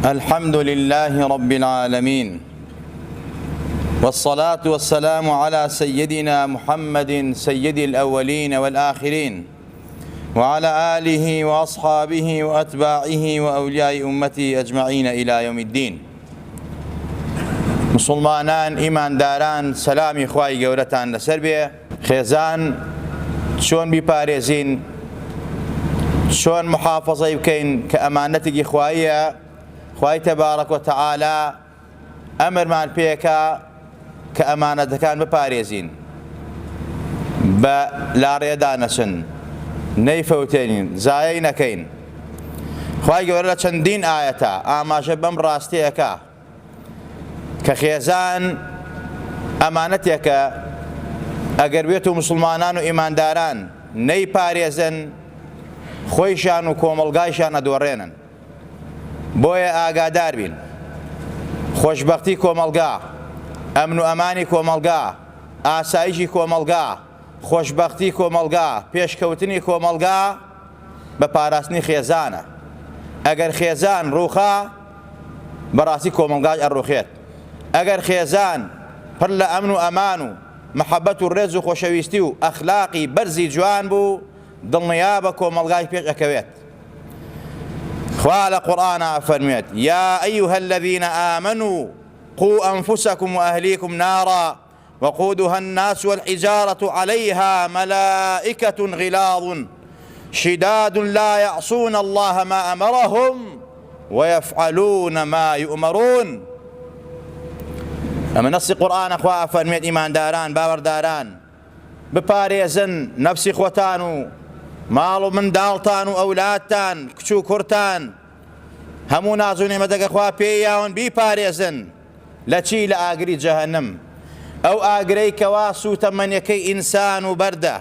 الحمد لله رب العالمين، والصلاة والسلام على سيدنا محمد سيد الأولين والآخرين، وعلى آله وأصحابه وأتباعه وأولياء أمته أجمعين إلى يوم الدين. مسلمانان إيمان داران سلامي خواهي قولتان لسر بيه. خێزان چۆن بیپارێزین، چۆن محافظەی بکەین کە ئەمانەتێکی خواییە. خوای تەبارەک و تەعالا ئەمرمان پێکا کە ئەمانەتەکان بپارێزین، بە لاڕێدا نەچن، نەیفەوتێنین، زایەی نەکەین. خوای گەورە لە چەندین ئاەتە ئاماژە بەم ڕاستیەکە کە خێزان ئەمانەتێکە ئەگەر بێت و مسلمانان و ئیمانداران نەیپارێزن، خۆیشان و کۆمەڵگایشان ئەدۆڕێنن. بۆیە ئاگادار بین. خۆشبەختی کۆمەڵگا، ئەمن و ئەمانی کۆمەڵگا، ئاسایشی کۆمەڵگا، خۆشبەختی کۆمەڵگا، پێشکەوتنی کۆمەڵگا بە پاراستنی خێزانە. ئەگەر خێزان ڕووخا، بەڕاستی کۆمەڵگاش ئەڕووخێت. ئەگەر خێزان پڕ لە ئەمن و ئەمان و محەبەت و ڕێز و خۆشەویستی و ئەخلاقی بەرزی جوان بوو، دڵنیا بە کۆمەڵگای پێش ئەکەوێت. خوا لە قورئانە فەرمێت: یا ئەیها الذین آمنوا قوا أنفسكم وأهليكم نارا وقودها الناس والحجارة عليها ملائكة غلاظ شداد لا يعصون الله ما أمرهم ويفعلون ما يؤمرون. ئەمە نەسی قورئانە. خوا فەرمێت ئیمانداران، باوەڕداران بپارێزن نەفسی خۆتان و ماڵ و منداڵتان و ئەولادتان، کچ و کورتان، هەموو ناز و نێمەتەکە خوا پێی یاون بیپارێزن. لە چی؟ لە ئاگری جەهەنەم. ئەو ئاگرەی کەوا سوتەمەنیەکەی ئینسان و بەردە،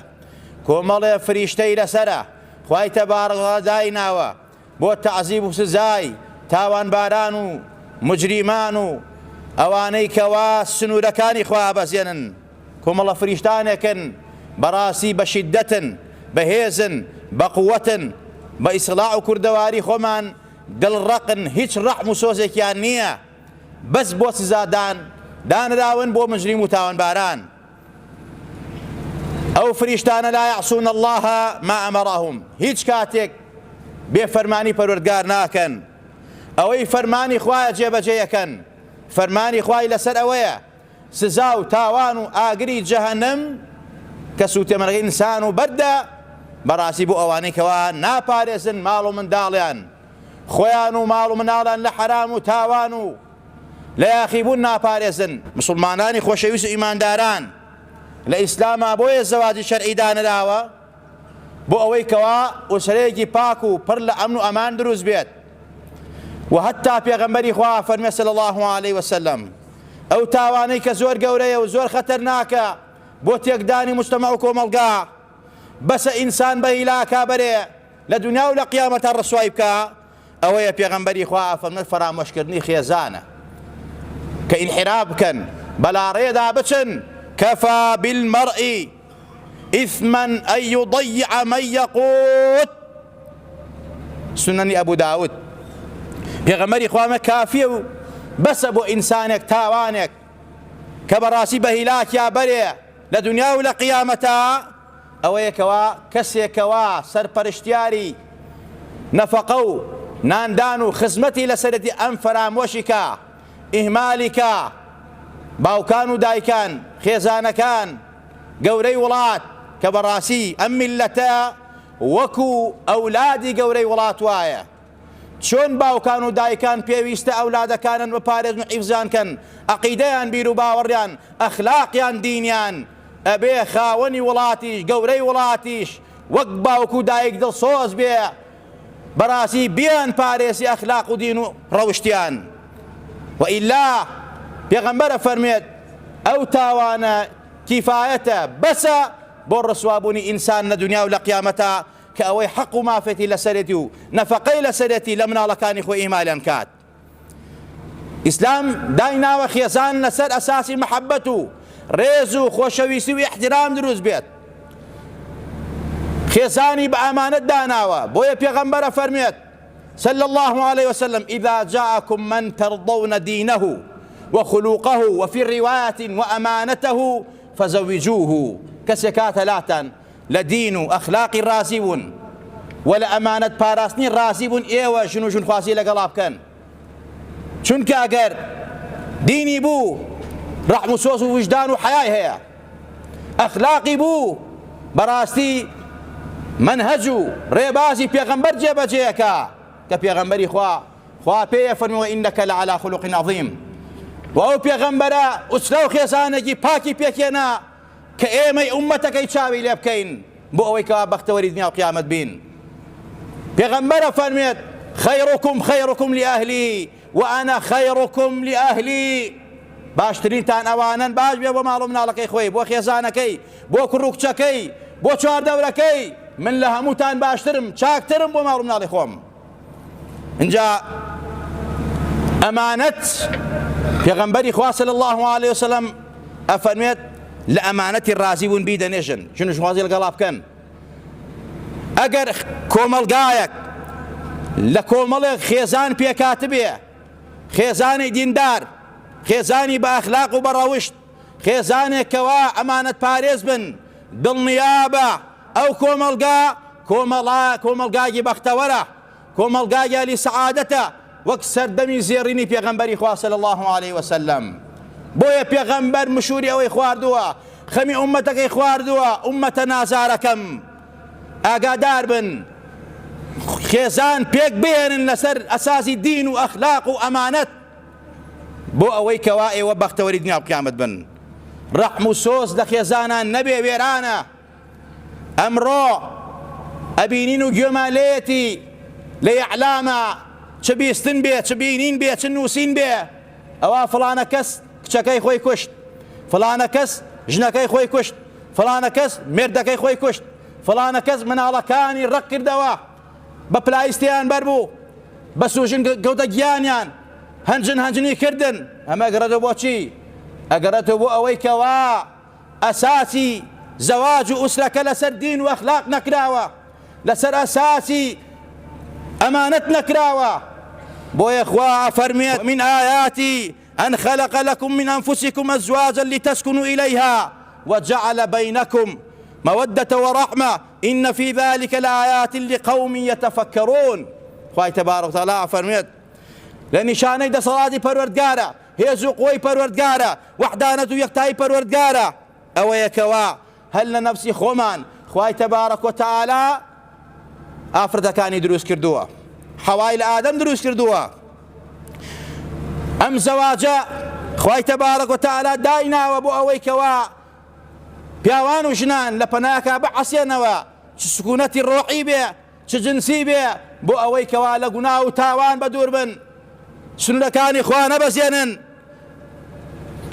کۆمەڵێ فریشتەی لەسەرە، خوای تەبارەک دایناوە بۆ تەعزیب و سزای تاوانباران و مجریمان و ئەوانەی کەوا سنوورەکانی خوا بەزێنن. کۆمەڵە فریشتانێکن بەڕاستی بە شیدەتن، بەهێزن، بە قووەتن، بە ئیسلاح و کوردەواری خۆمان دڵڕەقن، هیچ ڕەحم و سۆزێکیان نییە، بەس بۆ سزادان دانراون بۆ مجریم و تاوانباران. ئەو فریشتانە لا یعصون الله ما ئەمەڕەهم، هیچ کاتێک بێفەرمانی پەروەردگار ناکەن، ئەوەی فەرمانی خوایە جێبەجێ یەکەن. فەرمانی خوای لەسەر ئەوەیە سزا و تاوان و ئاگری جەهەنەم کە سوتێمەرەکەی ئینسان و بەردە، بەڕاستی بۆ ئەوانەی کەوا ناپارێزن ماڵ و منداڵیان، خۆیان و ماڵ و مناڵیان لە حەرام و تاوان و لە یاخیبوون ناپارێزن. مسلمانانی خۆشەویست و ئیمانداران لە ئیسلاما بۆیە زەواجی شەرعی دانراوە، بۆ ئەوەی کەوا ئوسرەیەکی پاک و پڕ لە ئەمن و ئەمان دروست بێت. و هەتا پێغەمبەری خوا فەرمێ صلی الله علیه وسلم: ئەو تاوانەی کە زۆر گەورەیە و زۆر خەتەرناکە بۆ تێکدانی مجتەمع و کۆمەڵگا، بەسە ئینسان بە هیلاکا بەرێ لە دنیا و لە قیامەتە ڕسوای بکە، ئەوەیە پێغەمبەری خوا فەرمێ فەرامۆشکردنی خێزانە کە ئینحراف بکەن، بەلا ڕێدا بچن. کەفا بالمەرئی ئیثما ئەن یضیع من یەقوت. سنەنی ئەبوو داود. پێغەمبەری خوامە کافیە و بەسە بۆ ئینسانێک تاوانێک کە بەڕاستی بە هیلاکیا بەرێ لە دنیا و لە قیامەتە، ئەوەیەکەوە کەسێکەوە سەرپەرشتیاری نەفەقە و ناندان و خزمەتی لەسەرەتی ئەم فەرامۆشی کە، ئیهمالی کە باوکان و دایکان، خێزانەکان، گەورەی وڵات کە بەڕاستی ئەم میللەتە وەکو ئەولادی گەورەی وڵات وایە. چۆن باوکان و دایکان پێویستە ئەولادەکانن بپارێزن و حیفزان کەن، عەقیدەیان بیر و باوەڕیان، ئەخلاقیان، دینیان ئەبێ خاوەنی وڵاتیش، گەورەی وڵاتیش وەک باوک و دایک دڵسۆز بێ، بەڕاستی بیان پارێزی ئەخلاق و دین و ڕەوشتیان. وئیلا پێغەمبەرە فەرمێت ئەو تاوانە کیفایەتە، بەسە بۆ ڕسوابوونی ئینسان لە دنیا و لە قیامەتە، کە ئەوەی حەق و مافێتی لەسەرێتی و نەفەقەی لەسەرێتی لە مناڵەکانی خۆی ئیمالیان کات. ئیسلام دایناوە خێزان لەسەر ئەساسی محەبەت و ڕێز و خۆشەویستی و احترام دروست بێت. خێزانی بە ئامانەت داناوە، بۆیە پێغەمبەرە فەرمێت صلى الله عليه وسلم إذا جاءكم من ترضون دينه وخلوقه وفي رواية وأمانته فزوجوه. كسكات لاتان لدين أخلاق راسيون ولا أمانة باراستني راسيون إيوة شنو خواسي لقلاب كان چونك أجر ديني بو رحم وسوس ووجدان وحياة هي أخلاقي بو براستي منهجو ريبازي بيغمبر جيبا جيكا كبيغمبري خوا بيه فرموا إنك لعلى خلق عظيم وأو بيغمبرا أسلو خيسانجي باكي بيكينا كأيمي أمتك يتشاوي ليبكين بو أويكا بختوري دنيا وقيامة بين بيغمبرا فرميت خيركم لأهلي وأنا خيركم لأهلي باشترين تان أوانا باش بيبو معلوم نالكي خوي بو خيزانكي بو كروكشكي بو چوار دوركي من لهموتان باشترم چاكترم بو معلوم نالي خوم انجا أمانة پیغمبری خوا صلی الله عليه وسلم أفرميت لأمانة الرازيون بيدنيشن شنو شوازي القلاب كان أجر كوملقايك لكومل خيزان بيكاتبيه خيزاني ديندار خيزاني بأخلاق وبراوشت خيزاني كوا أمانة باريز بن بالنيابة أو كوملقاي بختوره كوملقاي لسعادته وكسر دمي زيريني بيغمبري خوا صلى الله عليه وسلم بويا بيغمبر مشوري أو إخوار دوا خمي أمتك إخوار دوا أمتنا زاركم أقادار بن خيزان بيك بين لسر أساسي دين وأخلاق وأمانة بو أوي كوائي وبخت وريدني بقيامة بن رحم سوس دخيزانا النبي بيرانا أمرو أبينينو جماليتي ليعلاما چبیستن بێ چبینین بێ چنووسین بێ ئەوە فلانە کەس کچەکەی خۆی کوشت فلانە کەس ژنەکەی خۆی کوشت فلانە کەس مێردەکەی خۆی کوشت فلانە کەس مناڵەکانی ڕق کردەوە بە پلایستیان بەربوو بە سوژن گەوتە گیانیان هەنجنی کردن ئەمە ئەگەڕێتەوە بۆ چی؟ ئەگەڕێتەوە بۆ ئەوەی کەوا ئەساسی زەواج و ئوسرەکە لەسەر دین و ئەخلاق نەکراوە لەسەر ئەساسی أمانة نكراوة بويا إخوة فرميت من آياتي أن خلق لكم من أنفسكم أزواجا لتسكنوا إليها وجعل بينكم مودة ورحمة إن في ذلك لآيات لقوم يتفكرون خواهي تبارك وتعالى فرميت لنشاني دا صلاة پروردگارا هيزو قوي پروردگارا وحدانة يكتاي پروردگارا أو يكوا هل لنفسي خومان خواهي تبارك وتعالى ئافرەتەکانی دروست کردووە حەوای لە ئادەم دروست کردووە ئەم زەواجە خوای تەبارەک وتەعالا دایناوە بۆ ئەوەی کەوا پیاوان و ژنان لە پەناکە بەعەسێنەوە چ سکوونەتی ڕۆحی بێ چ جنسی بێ بۆ ئەوەی کەوا لە گونا و تاوان بەدوور بن سنەکانی خوا نەبەزێنن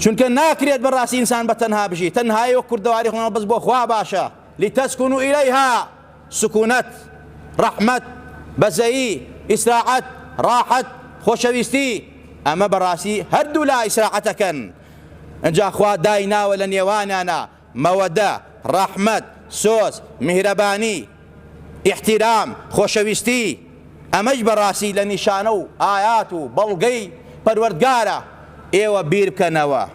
چونکە ناکرێت بەڕاستی ئینسان بە تەنها بژی تەنهایی وەک کوردەواری خۆمان بەس بۆ خوا باشە لتەسكنوا إليها سکوونەت رحمة بزيي إسراعة راحة خوشويستي أما براسي هدو لا إسراعتكن انجا أخوات داينا ولن يوانانا مودة رحمة سوس مهرباني احترام خوشويستي أمج براسي لنشانو آياتو بلغي پروردگارا ايوه بير بكنوا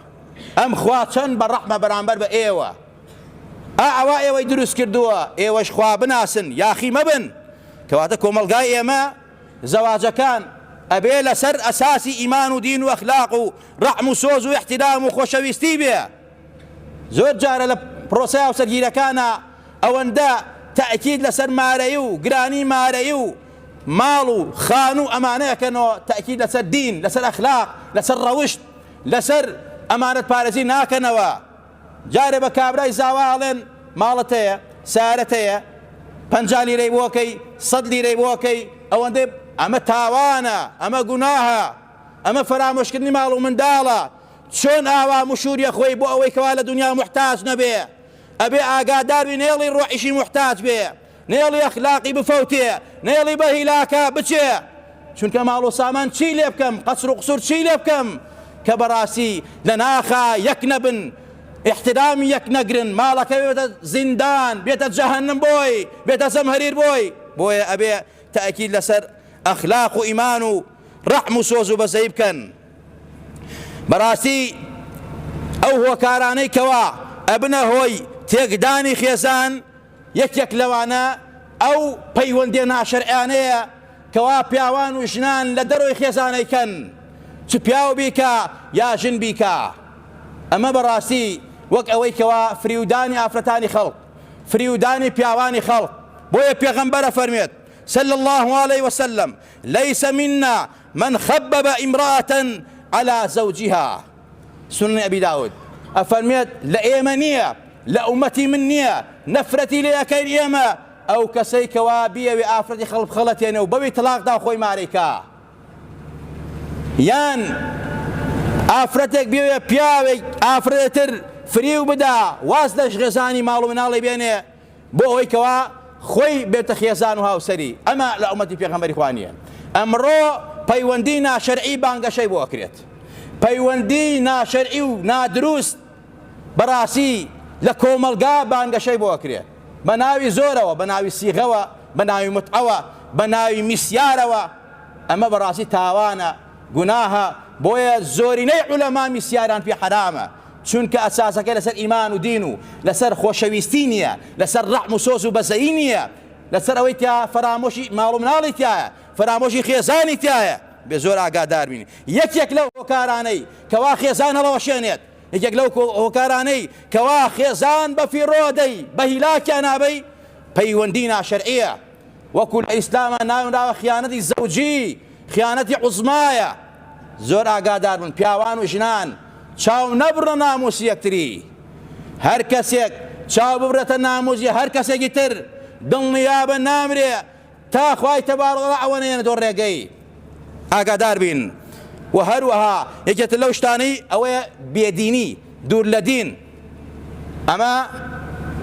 أم خواتشن بالرحمة برامبر بأيوه أعوا ايوه يدرس كردوا ايوه شخوا بناسن يا أخي مبن كواتا كومەڵگای ئێمە زەواجەکان ئەبێ لەسەر ئەساسی ئیمان و دین و ئەخلاق و ڕەحم و سۆز و احترام و خۆشەویستی بێ زۆر جارە لە پرۆسەیا و سەرگیرەکانە ئەوەندە تەئکید لەسەر مارەیی و گرانی مارەیی و ماڵ و خان و ئەمانەیەکەنەوە تەئکید لەسەر دین لەسەر ئەخلاق لەسەر ڕەوشت لەسەر ئەمانەت پارێزی ناکەنەوە جارێ بە کابرای زاواڵێن ماڵت هەیە سارەت هەیە 50 لیرەی بۆکەی 100 لیرەی بۆکەی ئەوەندەی ئەمە تاوانە ئەمە گوناهە ئەمە فەرامۆشکردنی ماڵ و منداڵە چۆن ئاوا مشوریە خۆی بۆ ئەوەی کەوا لە دنیا محتاج نەبێ ئەبێ ئاگادار بێ نێڵی ڕۆحیشی محتاج بێ نێڵی ئەخلاقی بفەوتێ نێڵی بە هیلاکە بچێ چونکە ماڵ و سامان چی لێ بکەم قەسر و قسوور چی لێ بکەم کە بەڕاستی لە ناخا یەک نەبن احترامی یەک نەگرن ماڵەکە بێتە زیندان بێتە جەهەنم بۆی بێتە زەمهەریر بۆی بۆیە ئەبێ تەئکید لەسەر ئەخلاق و ئیمان و ڕەحم و سۆز و بەزەی بکەن. بەڕاستی ئەو هۆکارانەی کەوا ئەبنە هۆی تێکدانی خێزان یەکێک لەوانە ئەو پەیوەندیە ناشەرعیانەیە کەوا پیاوان و ژنان لە دەرەوەی خێزانەیکەن، چ پیاو بیکە یا ژن بیکە. ئەمە بەڕاستی وەک ئەوەی کەوا فریودانی ئافرەتانی خەڵق، فریودانی پیاوانی خەڵق. بۆیە پێغەمبەرە فەرمێت صلى الله عليه وسلم ليس منا من خبب امرأة على زوجها. سنن أبي داود أفرميت لأيمنية لأمتي منية نفرتي لأكين إيما أو كسيك وابية بآفرتي خلف خلتين وبوي طلاق دا خوي ماريكا يان ئافرەتێک بێ پیاوێک ئافرەتتر فریو بدا واز لەش غێزانی ماڵ و مناڵی بێنێ بۆ ئەوەی کەوا خۆی بێتە خێزان و هاوسەری. ئەمە لە ئومەتی پێغەمبەری خوا نییە. ئەمڕۆ پەیوەندی ناشەرعی بانگەشەی بۆ ئەکرێت، پەیوەندی ناشەرعی و نادروست بەڕاستی لە کۆمەلگا بانگەشەی بۆ ئەکرێت بە ناوی زۆرەوە، بە ناوی سیغەوە، بە ناوی متعەوە، بە ناوی میسیارەوە. ئەمە بەڕاستی تاوانە، گوناهە. بۆیە زۆرینەی عولەما میسیاران پێ حرامە، چونکە ئەساسەکە لەسەر ئیمان و دین و لەسەر خۆشەویستی نییە، لەسەر ڕەحم و سۆز و بەزەیی نییە، لەسەر ئەوەی تیا فەرامۆشی ماڵ و مناڵی تایە، فەرامۆشی خێزانی تایە. بێ زۆر ئاگادار بین. یەکێک لەو هۆکارانەی کەوا خێزان هەڵەوەشێنێت، یەکێک لەو هۆکارانەی کەوا خێزان بە فیڕۆدەی بە هیلاکیان نابەی پەیوەندی ناشەرعیە. وەکو لە ئیسلامە ناونراوە خیانەتی زەوجی، خیانەتی عوزمایە. زۆر ئاگادار بن پیاوان و ژنان چاو نەبڕە ناموسی یەکتری. هەر کەسێک چاو ببرێتە ناموسی هەر کەسێکی تر دڵنیابە نامرێ تا خوای تەبارەکە ئەوە نێنێتەوە ڕێگەی. ئاگادار بین. و هەروەها یەکێتر لەو شتانەی ئەوەیە بێدینی، دوور لە دین. ئەمە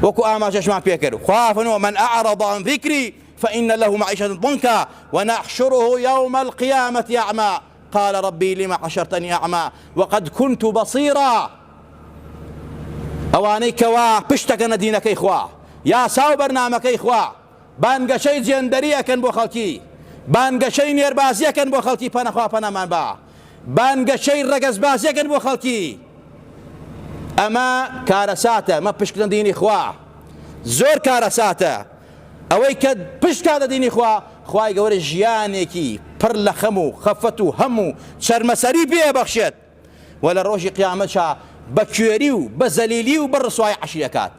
وەکو ئاماژەشمان پێکرد خوا فەرمووە من ئەعرض عن ذکری فإن له معيشة ضنكا ونحشره يوم القيامة أعمى قال ربي لما حشرتني أعمى وقد كنت بصيرا. ئەوانەی کەوا پشتەکەنە دینەکەی خوا، یاسا و بەرنامەکەی خوا، بانگەشەی جێندەریەکەن بۆ خەڵکی، بانگەشەی نێربازیەکەن بۆ خەڵکی، پەنەخوا پەنەمان بە، بانگەشەی ڕەگەزبازیەکەن بۆ خەڵکی. ئەمە کارەساتە، ئەمە پشتکردن دینی خوا، زۆر کارەساتە. ئەوەی کە پشتکاتە دینی خوا، خوای گەورە ژیانێکی پڕ لە خەم و خەفەت و هەم و چەرمەسەری پێبەخشێت و لە ڕۆژی قیامەتشا بە کوێری و بە زەلیلی و بە ڕسوای عەشیرەکات.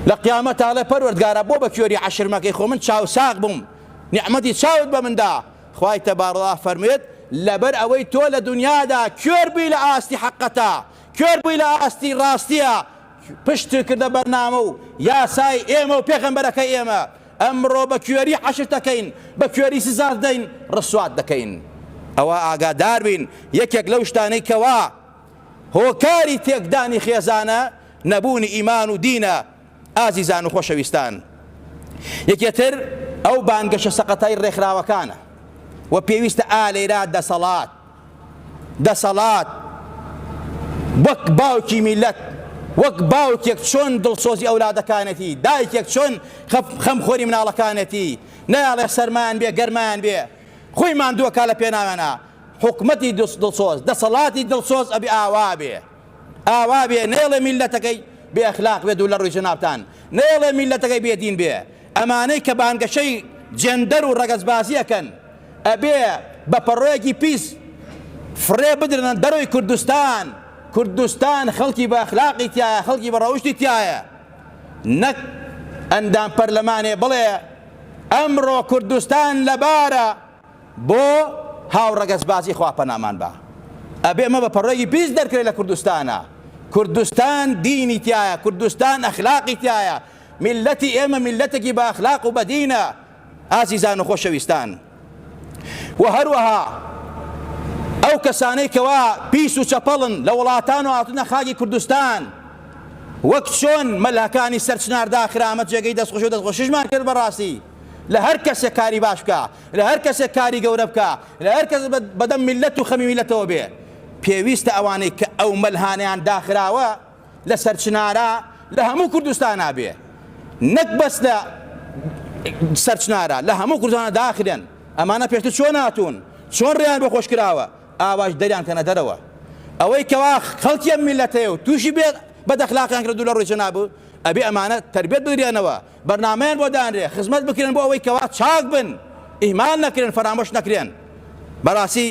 لە قیامەت ئەڵێ پەروەردگارە بۆ بە کوێری عەشرمەکەی خۆ من چاوساق بووم، نیعمەتی چاوت بە مندا. خوای تەبارەکە فەرمووێت لەبەر ئەوەی تۆ لە دنیادا کوێر بووی لە ئاستی حەقەتە، کوێر بووی لە ئاستی ڕاستیە، پشت کردە بەرنامە و یاسای ئێمە و پێغەمبەرەکەی ئێمە. ئەمڕۆ بە کوێری حەشر دەکەین، بە کوێری سزا دەین، ڕسوات دەکەین. ئەوە ئاگادار بین. یەکێک لەو شتانەی کەوا هۆکاری تێکدانی خێزانە نەبوونی ئیمان و دینە. ئازیزان و خۆشەویستان، یەکێتر ئەو بانگەشە سەقەتای ڕێکخراوەکانە و پێویستە ئالێرا دەسەڵات وەک باوکی میلەت، وەک باوکێک چۆن دڵسۆزی ئەولادەکانێتی، دایکێک چۆن خەمخۆری مناڵەکانێتی، نەیاڵێ سەرمان بێ گەرمان بێ، خۆی ماندووە کا لە پێناوێنە. حکومەتی دڵسۆز، دەسەڵاتی دڵسۆز ئەبێ ئاوا بێ، ئاوا بێ. نێڵێ میلەتەکەی بێ ئەخلاق بێت و لە ڕووی جەنابتان، نێڵێ میلەتەکەی بێدین بێ. ئەمانەی کە بانگەشەی جێندەر و ڕەگەزبازیەکەن ئەبێ بە پەڕۆیەکی پیس فڕێ بدرنە دەرەوەی کوردستان. کوردستان خەڵکی بە ئەخلاقی تایە، خەڵکی بە ڕەوشتی تایە، نەک ئەندام پەرلەمانێ بڵێ ئەمڕۆ کوردستان لەبارە بۆ هاوڕەگەزبازی خوا پەنامان بە. ئەبێ ئەمە بە پەڕۆیەکی پیس دەرکرێت لە کوردستانە. کوردستان دینی تایە، کوردستان ئەخلاقی تایە، میلەتی ئێمە میلەتێکی بە ئەخلاق و بە دینە. ئازیزان و خۆشەویستان، و هەروەها ئەو کەسانەی کەوا پیس و چەپەڵن لە وڵاتان و هاتونە خاکی کوردستان، وەک چۆن مەلاکانی سەرچنار داخرا ئەمە جێگەی دەستخۆشی و دەستخۆشیشمان کرد بەڕاستی. لە هەر کەسێک کاری باش بکە، لە هەر کەسێک کاری گەورە بکە، لە هەر کەس بەدەم میلەت و خەمی میلەتەوە بێ. پێویستە ئەوانەی کە ئەو مەلهانەیان داخراوە لە سەرچنارە لە هەموو کوردستانە بێ، نەک بەس لە سەرچنارە، لە هەموو کوردستانە داخرێن. ئەمانە پێشتر چۆن هاتوون چۆن ڕێیان بۆ خۆش کراوە ئاواش دەریان کەنە دەرەوە ئەوەی کەوا خەڵکی ئەم میلەتەیە و تووشی بێت بەدەخلاقیان کردو لە ڕۆژ جەنابوو ئەبێ ئەمانە تربێت بدرێنەوە بەرنامەیان بۆ دانرێ خزمەت بکرێن بۆ ئەوەی کەوا چاک بن ئیهمال نەکرێن فەرامۆش نەکرێن بەڕاستی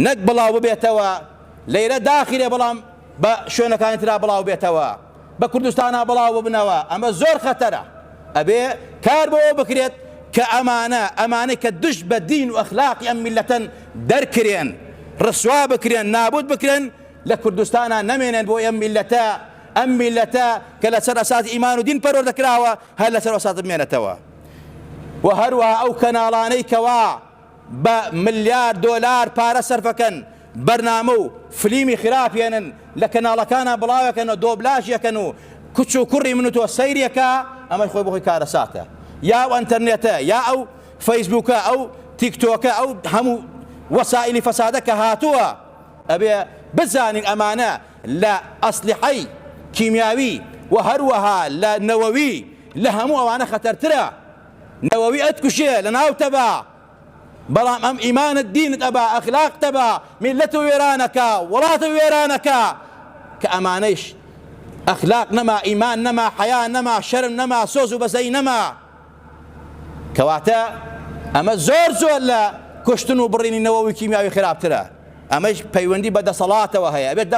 نەک بڵاو ببێتەوە لەیرە داخیرێ بەڵام بە شوێنەکانی ترا بڵاو بێتەوە بە کوردستانە بڵاو ببنەوە ئەمە زۆر خەتەرە ئەبێ کار بۆ بکرێت کە ئەمانەی کە دش بە دین و ئەخلاقی ئەم میلەتەن دەرکرێن ڕسوا بکرێن نابود بکرێن لە کوردستانە نەمێنێن بۆ ئەم میلەتە کە لەسەر ئەساسی ئیمان و دین پەروەردەکراوە هەر لەسەر ئەساس بمێنێتەوە و هەروەها ئەو کەناڵانەی کەوا بە ملیار دۆلار پارە سەرفەکەن بەرنامە و فلیمی خراپێنن لە کەناڵەکانە بڵاوەکەن و دۆبلاژیەکەن و کوچ و کوڕی من و تۆ سەیرێکە ئەمەی خۆی بۆ خۆی کارەساتە یا ئەو ئەنتەرنێتە یا ئەو فەیسبووکە ئەو تیکتۆکە ئەو هەموو وەسائلی فەسادە کە هاتووە ئەبێ بزانین ئەمانە لە ئەسلحەی کیمیاوی و هەروەها لە نەوەوی لە هەموو ئەوانە خەتەرترە نەوەوی ئەتکوشێ لە ناو تەبا بەڵام ئەم ئیمانت دینت ئەبا ئەخلاق تەبا میلەت وێرانەکە وڵاتە وێرانەکە کە ئەمانەیش ئەخلاق نەما ئیمان نەما حەیا نەما شەرم نەما سۆز و بەزەی نەما کەواتە ئەمە زۆر لە کوشتن و بڕینی نەوەوی کیمیاوی خراپترە ئەمەش پەیوەندی بە دەسەڵاتەوە هەیە ئەبێت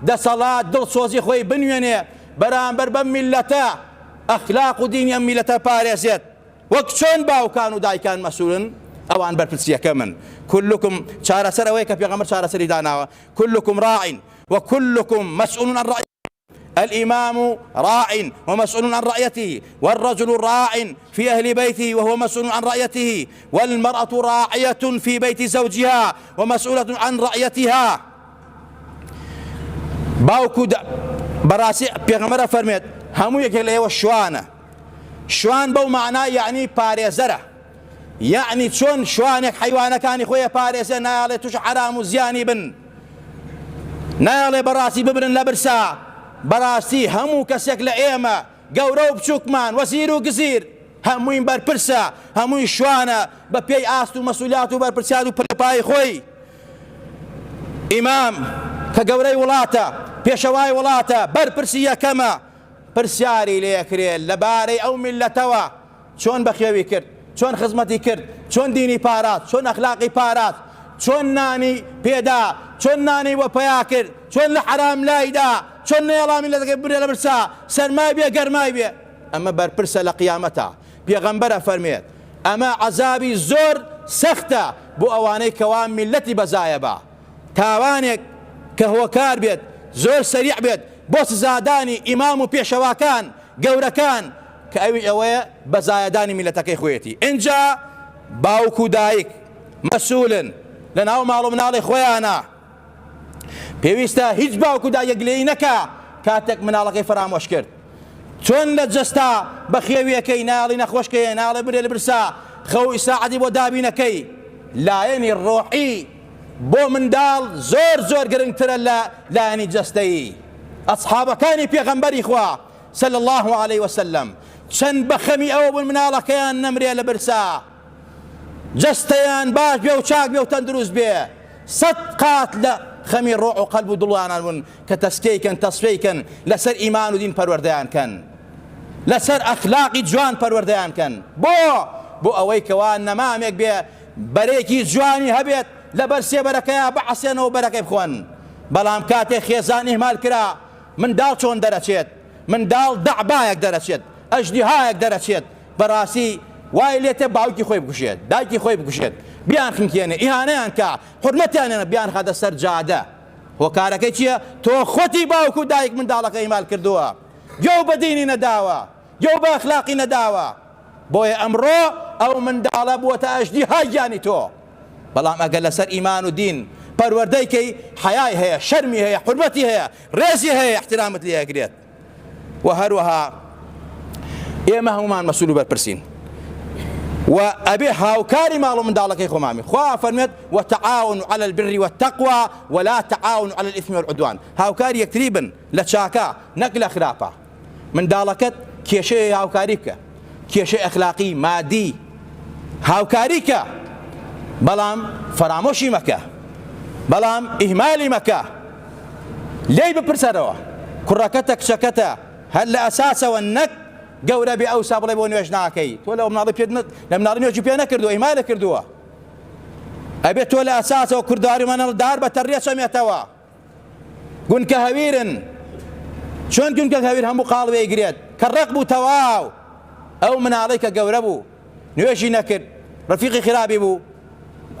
دەسەڵات دڵسۆزی خۆی بنوێنێ بەرامبەر بەم میلەتە ئەخلاق و دینی ئەم میلەتە پارێزێت وەک چۆن باوکان و دایکان مەسئولن ئەوان بەرپرسیەکە من كلكم چارەسەر ئەوەی کە پێغەمبەر چارەسەری داناوە كلكم راع وكلكم مسؤول عن رأيه الإمام راع ومسؤول عن رعيته والرجل راع في أهل بيته وهو مسؤول عن رعيته والمرأة راعية في بيت زوجها ومسؤولة عن رعيتها باوكو براسي بيغمرة فرميت همو يكل ايوه شوان بو معناه يعني باريزرة يعني شون شوانك حيوانك كان خويا باريزة نايالي توش حرام وزياني بن نايالي براسي ببرن لبرسا براسي همو كسيك لعيمة قورو بشوكمان وزير وقزير هموين برپرسا هموين شوانا ببيي آستو مسؤولياتو برپرسياتو برپاي خوي إمام كقوري ولاتا بيشواي ولاتا برپرسيا كما پرسیاری لێکرێت لەبارەی ئەو میلەتەوە چۆن بەخێوی کرد چۆن خزمەتی کرد چۆن دینی پارات چۆن ئەخلاقی پارات چۆن نانی پێدا چۆن نانی وەپەیا کرد چۆن لە حرام لایدا چۆن نێڵا میلەتەکەی بڕێ لە برسا سەرمای بێ گەرمای بێ ئەمە بەرپرسە لە قیامەتە پێغەمبەرە فەرمێت ئەمە عەزابی زۆر سەختە بۆ ئەوانەی کەوا میلەتی بەزایە بە تاوانێک کە هۆکار بێت زۆر سەریع بێت بۆ سزادانی ئیمام و پێشەواکان گەورەکان کە ئەوی ئەوەیە بەزایەدانی میلەتەکەی خۆیەتی ئینجا باوک و دایک مەسئولن لە ناو ماڵ و مناڵی خۆیانە پێویستە هیچ باوک و دایک لێی نەکا کاتێک مناڵەکەی فرامۆش کرد چۆن لە جەستا بە خێویەکەی ناڵی نەخۆشکەیە ناڵێ برێ لە برسا خەو ئیساعەتی بۆ دابینەکەی لایەنی ڕۆحی بۆ منداڵ زۆر گرنگترە لە لایەنی جەستەیی ئەصحابەکانی پێغەمبەری خوا صلی الله عليه وسلم چەند بەخەمی ئەوە بوون مناڵەکەیان نەمرێ لە برسا جەستەیان باش بێ و چاک بێ و تەندروست بێ 100 قات لە خەمی ڕۆح و قەلب و دڵیانان بوون کە تەسکەیکەن تەسفیەکەن لەسەر ئیمان و دین پەروەردەیان کەن لەسەر ئەخلاقی جوان پەروەردەیان کەن بۆ ئەوەی کەوا نەمامێک بێ بەرێکی جوانی هەبێت لەبەر سێبەرەکەیە بەعەسێنەوە بەرەکەی بخۆن بەڵام کاتێک خێزان ئیهمال کرا منداڵ چۆن دەرەچێت منداڵ دەعبایەک دەرەچێت ئەژدیهایەک دەرەچێت بەڕاستی وای لێتێ باوکی خۆی بکوشێت دایکی خۆی بکوشێت بیان خنکێنێ ئیهانەیان کە حورمەتیانێنە بیان خاتە سەر جادە هۆکارەکەی چییە تۆ خۆتی باوک و دایک منداڵەکە ئیهمال کردووە گوێ بە دینی نەداوە گوێ بە ئەخلاقی نەداوە بۆیە ئەمڕۆ ئەو منداڵە بووەتە ئەژدیهای گیانی تۆ بەڵام ئەگەر لەسەر ئیمان و دین پەروەردەیکەی حەیای هەیە شەرمی هەیە حورمەتی هەیە ڕێزی هەیە احترامت لێ ئەگرێت و هەروەها ئێمە هەمومان مەسئول و بەرپرسین و ئەبێ هاوکاری ماڵ و منداڵەکەی خۆمامی خوا فەرمێت وتعاونوا على البر والتقوى ولا تعاونوا على الإثم والعدوان هاوکاری یەکتری بن لە چاکە نەک لە خراپە منداڵەکەت کێشەی هاوکاری بکە کێشەی ئەخلاقی مادی هاوکاری کە بەڵام فەرامۆشی مەکە بەڵام ئیهمالی مەکە لێی بپرسەرەوە کوڕەکەتە کچەکەتە هەر لە ئەساسەوە نەک گەورە بێ ئەوسا بڵێ بۆ نوێژ ناکەی تۆ لە مناڵی نوێژی پێ نەکردووە ئیمالە کردووە ئەبێت تۆ لە ئەساسەوە کوردواری مەنەڵدار بە تەڕیە چەمێتەوە گونکە هەویرن چۆن گونکە هەویر هەموو قاڵ وێگرێت کە ڕق بوو تەواو ئەو مناڵەی کە گەورە بوو نوێژی نەکرد ڕەفیقی خراپی بوو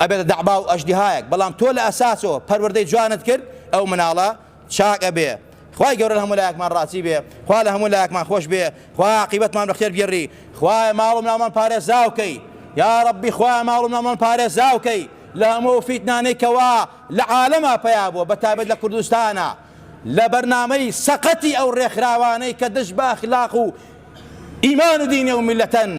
ئەبێتە دەعبا و ئەژدیهایەک بەڵام تۆ لە ئەساسەوە پەروەردەی جوانت کرد ئەو مناڵە چاک ئەبێ خوای گەورە لە هەموو لایەکمان ڕاستی بێ خوا لە هەموو لایەکمان خۆش بێ خوا عاقیبەتمان بەخێر بگێڕی خوای ماڵ و مناڵمان پارێزاوکەی یا ڕەبی خوای ماڵ و مناڵمان پارێزاوکەی لە هەموو فیتنانەی کەوا لە عالەما پیا بووە بەتایبەت لە کوردستانە لە بەرنامەی سەقەتی ئەو ڕێکخراوانەی کە دژ بە ئەخلاق و ئیمان و دینە و میلەتەن